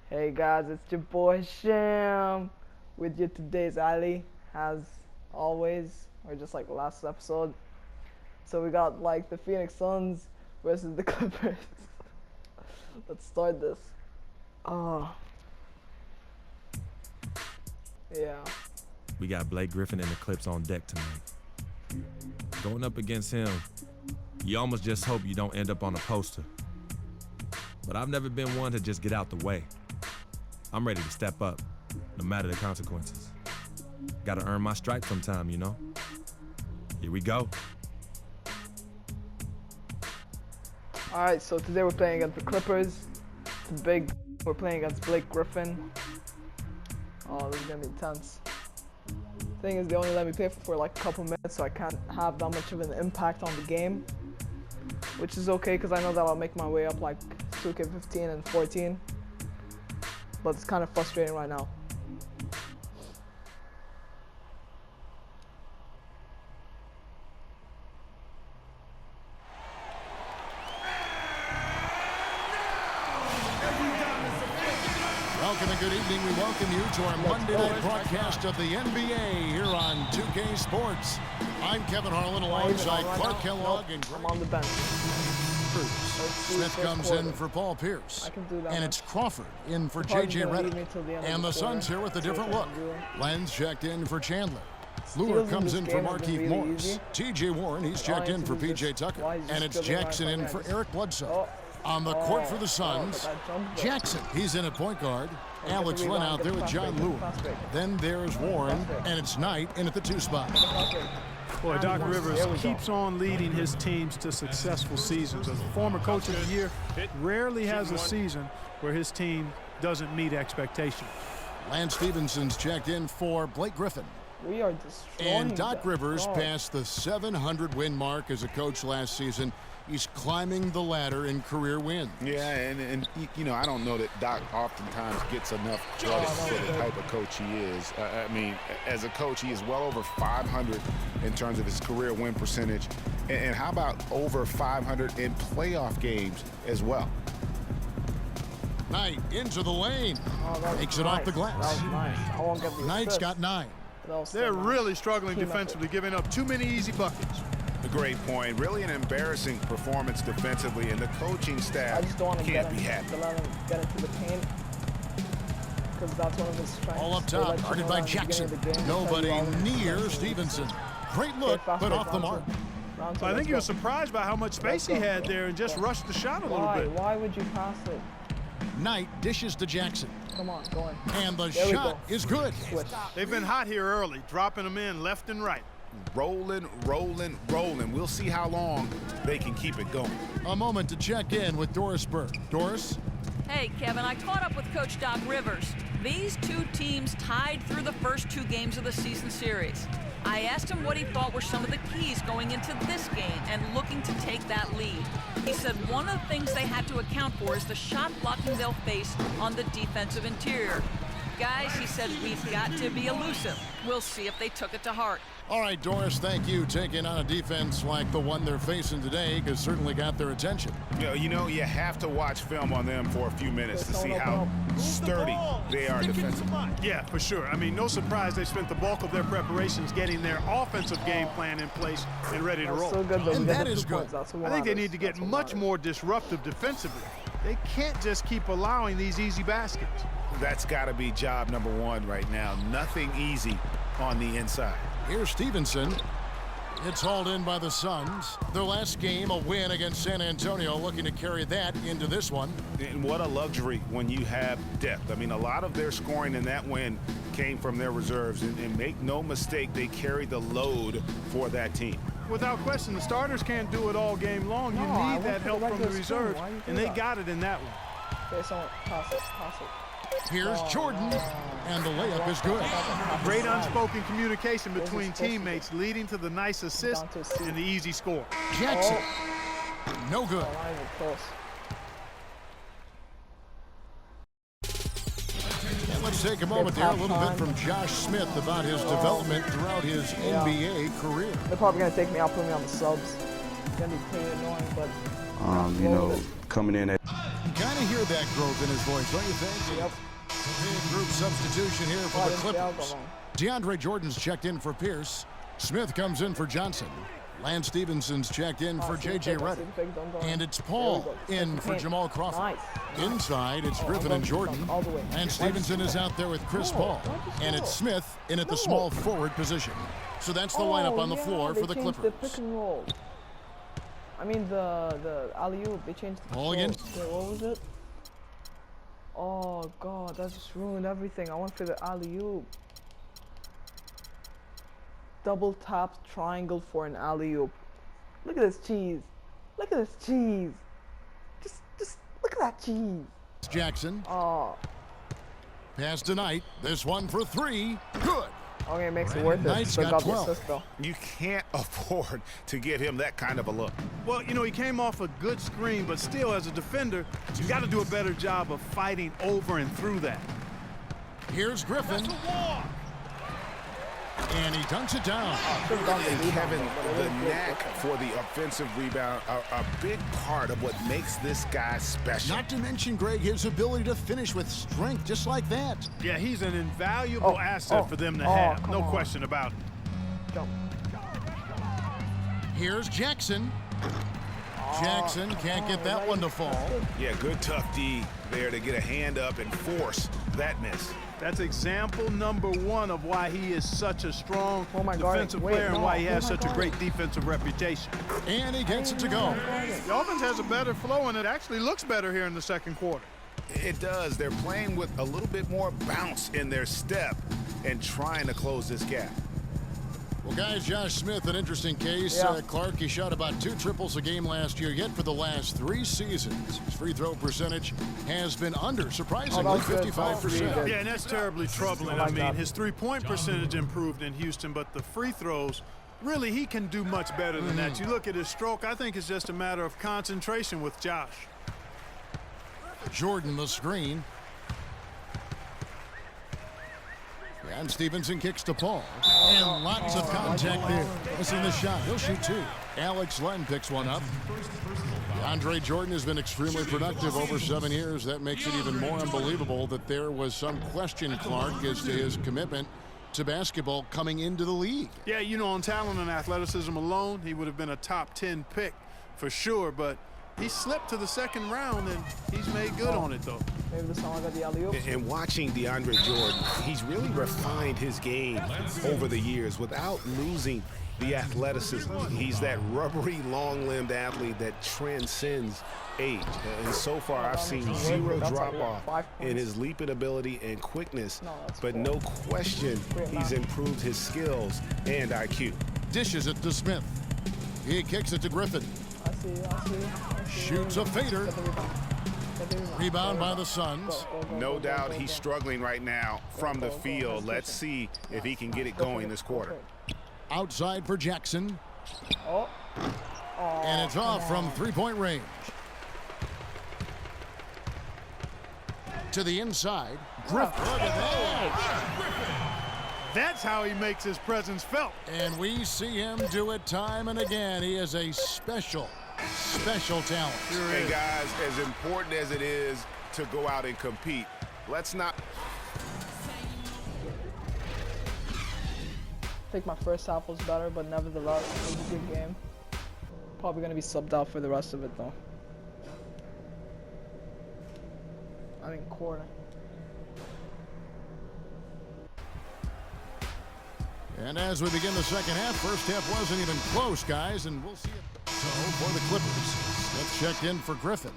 Hey guys, it's your boy Sham. With you today's Ali, as always, or just like last episode. So we got like the Phoenix Suns versus the Clippers. Let's start this. Oh. Yeah. We got Blake Griffin and the Clips on deck tonight. Going up against him, you almost just hope you don't end up on a poster. But I've never been one to just get out the way. I'm ready to step up, no matter the consequences. Gotta earn my stripes sometime, you know? Here we go. Alright, so today we're playing against the Clippers. We're playing against Blake Griffin. Oh, this is gonna be intense. Thing is, they only let me play for like a couple minutes, so I can't have that much of an impact on the game. Which is okay, because I know that I'll make my way up like 2K15 and 14. But it's kind of frustrating right now. Welcome and good evening. We welcome you to our Monday night broadcast of the NBA here on 2K Sports. I'm Kevin Harlan alongside Clark Kellogg and I'm on the bench. Smith comes in for Paul Pierce. And it's Crawford in for J.J. Redick. And the Suns here with a different look. Lenz checked in for Chandler. Lure comes in for Markieff Morris. T.J. Warren, he's checked in for P.J. Tucker. And it's Jackson in for Eric Bledsoe. On the court for the Suns, Jackson, he's in at point guard. Alex Len out there with John Lure. Then there's Warren, and it's Knight in at the 2 spot. Boy, Doc Rivers keeps on leading his teams to successful seasons. As a former coach of the year, rarely has a season where his team doesn't meet expectations. Lance Stephenson's checked in for Blake Griffin. We are destroying And Doc Rivers passed the 700-win mark as a coach last season. He's climbing the ladder in career wins. Yeah, and you know, I don't know that Doc oftentimes gets enough credit for the type of coach he is. I mean, as a coach, he is well over 500 in terms of his career win percentage. And how about over 500 in playoff games as well? Knight into the lane. Takes it off the glass. I won't get the Knight's assist. got 9. They're really struggling defensively, giving up too many easy buckets. A great point. Really an embarrassing performance defensively, and the coaching staff can't be happy. To let him get into the paint, because that's one of his strengths. All up top, guarded by Jackson. Nobody near Stevenson. Great look, but off the mark. I think he was surprised by how much space he had there and just rushed the shot a little bit. Why would you pass it? Knight dishes to Jackson. Come on, go in. And the shot is good. They've been hot here early, dropping them in left and right. Rolling, rolling, rolling. We'll see how long they can keep it going. A moment to check in with Doris Burke. Doris? Hey, Kevin, I caught up with Coach Doc Rivers. These two teams tied through the first 2 games of the season series. I asked him what he thought were some of the keys going into this game and looking to take that lead. He said one of the things they had to account for is the shot blocking they'll face on the defensive interior. Guys, he said, we've got to be elusive. We'll see if they took it to heart. All right, Doris, thank you. Taking on a defense like the one they're facing today has certainly got their attention. You know, you have to watch film on them for a few minutes to see how sturdy they are defensively. Yeah, for sure. I mean, no surprise they spent the bulk of their preparations getting their offensive game plan in place and ready to roll. So good, And that is good. I think they need to get much more disruptive defensively. They can't just keep allowing these easy baskets. That's got to be job number 1 right now. Nothing easy on the inside. Here's Stevenson. It's hauled in by the Suns. Their last game, a win against San Antonio, looking to carry that into this one. And what a luxury when you have depth. I mean, a lot of their scoring in that win came from their reserves. And make no mistake, they carried the load for that team. Without question, the starters can't do it all game long. You need that help from the reserves, and they got it in that one. Okay, so pass it. Here's Jordan, and the layup is good. Great unspoken communication between teammates, leading to the nice assist and the easy score. Jackson, no good. Not even close. And let's take a moment there, a little bit from Josh Smith about his development throughout his NBA career. They're probably going to take me out, put me on the subs. It's going to be pretty annoying, but... you know, coming in at... Kind kind of hear that growth in his voice, don't you think? Yep. Big group substitution here for the Clippers. DeAndre Jordan's checked in for Pierce. Smith comes in for Johnson. Lance Stevenson's checked in for J.J. Redick. And it's Paul in for Jamal Crawford. Inside, it's Griffin and Jordan. And Stevenson is out there with Chris Paul. And it's Smith in at the small forward position. So that's the lineup on the floor for the Clippers. The pick and roll. I mean the alley-oop, they changed the Paul again. What was it? Oh god, that just ruined everything. I went for the alley-oop. Double tap triangle for an alley-oop. Look at this cheese. Look at this cheese. Just look at that cheese. Jackson. Oh. Pass tonight. This one for three. Good. Okay, makes it worth it. Knight's got 12. You can't afford to give him that kind of a look. Well, you know, he came off a good screen, but still, as a defender, you got to do a better job of fighting over and through that. Here's Griffin. And he dunks it down. And Kevin, the knack for the offensive rebound are a big part of what makes this guy special. Not to mention, Greg, his ability to finish with strength just like that. Yeah, he's an invaluable asset for them to have. No question about it. Jump. Here's Jackson. Jackson can't get that one to fall. Yeah, good tough D there to get a hand up and force that miss. That's example number one of why he is such a strong defensive player and why he has such a great defensive reputation. And he gets it to go. The offense has a better flow, and it actually looks better here in the second quarter. It does. They're playing with a little bit more bounce in their step and trying to close this gap. Well, guys, Josh Smith, an interesting case. Clark, he shot about 2 triples a game last year, yet for the last 3 seasons, his free throw percentage has been under, surprisingly, 55%. Yeah, and that's terribly troubling. I mean, his three-point percentage improved in Houston, but the free throws, really, he can do much better than that. You look at his stroke, I think it's just a matter of concentration with Josh. Jordan the screen. And Stevenson kicks to Paul. And lots of contact there. Missing the shot. He'll shoot 2. Alex Len picks one up. DeAndre Jordan has been extremely productive over 7 years. That makes it even more unbelievable that there was some question, Clark, as to his commitment to basketball coming into the league. Yeah, you know, on talent and athleticism alone, he would have been a top 10 pick for sure, but he slipped to the second round, and he's made good on it, though. Maybe the song got the alley-oop. And watching DeAndre Jordan, he's really refined his game over the years without losing the athleticism. He's that rubbery, long-limbed athlete that transcends age. And so far, I've seen 0 drop-off in his leaping ability and quickness, but no question he's improved his skills and IQ. Dishes it to Smith. He kicks it to Griffin. I see. Shoots a fader. Rebound by the Suns. No doubt he's struggling right now from the field. Let's see if he can get it going this quarter. Outside for Jackson. And it's off from 3-point range. To the inside. Griffin. That's how he makes his presence felt. And we see him do it time and again. He is a special talent. Hey guys, as important as it is to go out and compete, let's not. I think my first half was better, but nevertheless, it was a good game. Probably going to be subbed out for the rest of it, though. I mean, quarter. And as we begin the second half, first half wasn't even close, guys, and we'll see it. So for the Clippers, Smith checked in for Griffin.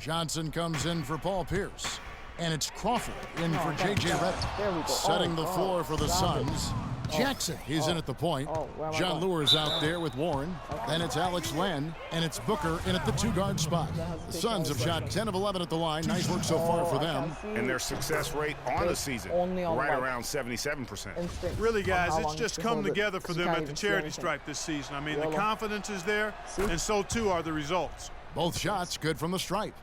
Johnson comes in for Paul Pierce. And it's Crawford in for J.J. Redick. Setting the floor for the Suns. Jackson, he's in at the point. John Lure's out there with Warren. Then it's Alex Len, and it's Booker in at the 2-guard spot. The Suns have shot 10 of 11 at the line. Nice work so far for them. And their success rate on the season, right around 77%. Really, guys, it's just come together for them at the charity stripe this season. I mean, the confidence is there, and so too are the results. Both shots good from the stripe.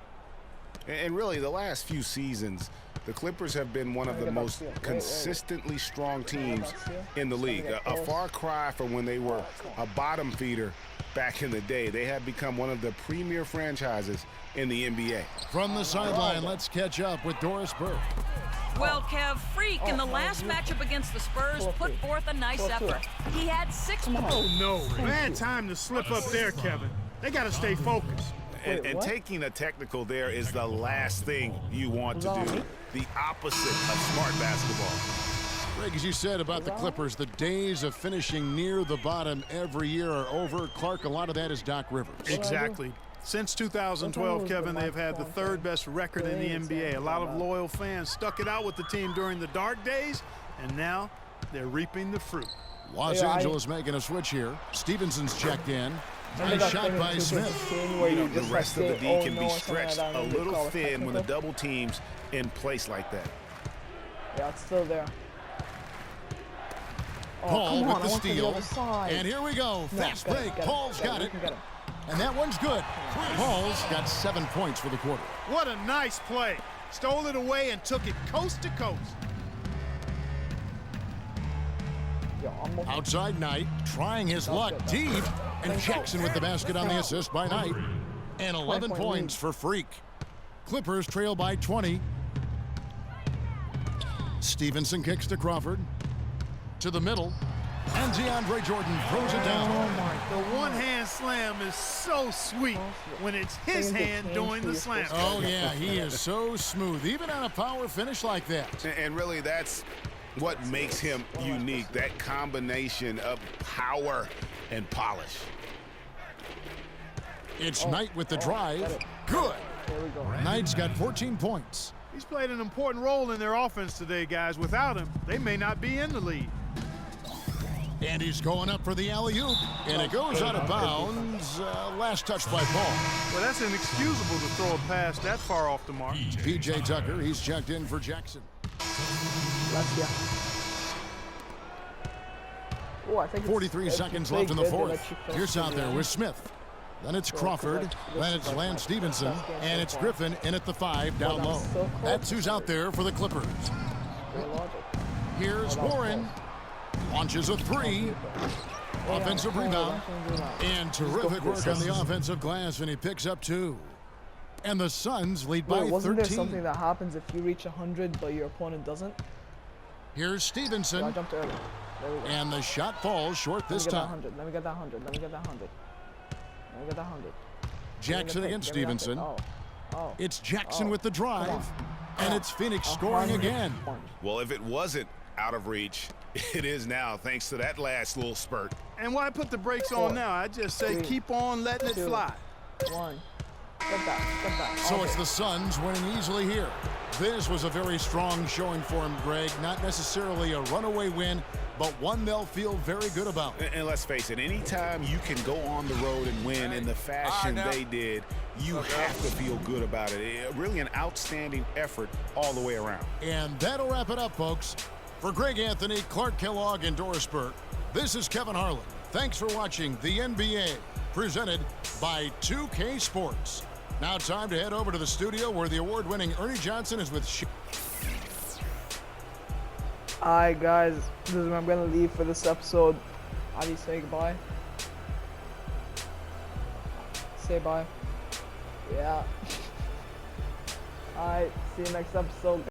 And really, the last few seasons, the Clippers have been one of the most consistently strong teams in the league. A far cry from when they were a bottom feeder back in the day. They have become one of the premier franchises in the NBA. From the sideline, let's catch up with Doris Burke. Well, Kev, Freak in the last matchup against the Spurs put forth a nice effort. He had 6 points. Oh, no. Bad time to slip up there, Kevin. They got to stay focused. And taking a technical there is the last thing you want to do. The opposite of smart basketball. Greg, as you said about the Clippers, the days of finishing near the bottom every year are over. Clark, a lot of that is Doc Rivers. Exactly. Since 2012, Kevin, they've had the 3rd best record in the NBA. A lot of loyal fans stuck it out with the team during the dark days, and now they're reaping the fruit. Los Angeles making a switch here. Stevenson's checked in. Nice shot by Smith. The rest of the D can be stretched a little thin when the double team's in place like that. Yeah, it's still there. Paul with the steal. And here we go. Fast break. Paul's got it. And that one's good. Paul's got 7 points for the quarter. What a nice play. Stole it away and took it coast to coast. Outside Knight, trying his luck deep. And Jackson with the basket on the assist by Knight. And 11 points for Freak. Clippers trail by 20. Stevenson kicks to Crawford. To the middle. And DeAndre Jordan throws it down. The one-hand slam is so sweet when it's his hand doing the slam. Oh, yeah, he is so smooth, even on a power finish like that. And really, that's what makes him unique, that combination of power and polish. It's Knight with the drive. Good. Knight's got 14 points. He's played an important role in their offense today, guys. Without him, they may not be in the lead. And he's going up for the alley-oop. And it goes out of bounds. Last touch by Paul. Well, that's inexcusable to throw a pass that far off the mark. P.J. Tucker, he's checked in for Jackson. Oh, I think 43 seconds left in the fourth. Pierce out there with Smith. Then it's Crawford. Then it's Lance Stevenson. And it's Griffin in at the 5 down low. That's who's out there for the Clippers. Here's Warren. Launches a 3. Offensive rebound. And terrific work on the offensive glass, and he picks up 2. And the Suns lead by 13. Wasn't there something that happens if you reach 100 but your opponent doesn't? Here's Stevenson. I jumped early. There we go. And the shot falls short this time. Let me get that 100. Let me get that 100. Let me get that 100. Jackson against Stevenson. It's Jackson with the drive. And it's Phoenix scoring again. Well, if it wasn't out of reach, it is now, thanks to that last little spurt. And why put the brakes on now? I just say keep on letting it fly. 1. Get that. So it's the Suns winning easily here. This was a very strong showing for him, Greg. Not necessarily a runaway win, but one they'll feel very good about. And let's face it, anytime you can go on the road and win in the fashion they did, you have to feel good about it. Really an outstanding effort all the way around. And that'll wrap it up, folks. For Greg Anthony, Clark Kellogg, and Doris Burke, this is Kevin Harlan. Thanks for watching the NBA, presented by 2K Sports. Now time to head over to the studio where the award-winning Ernie Johnson is with... Alright guys, this is where I'm going to leave for this episode. Adi, say goodbye. Say bye. Yeah. Alright, see you next episode.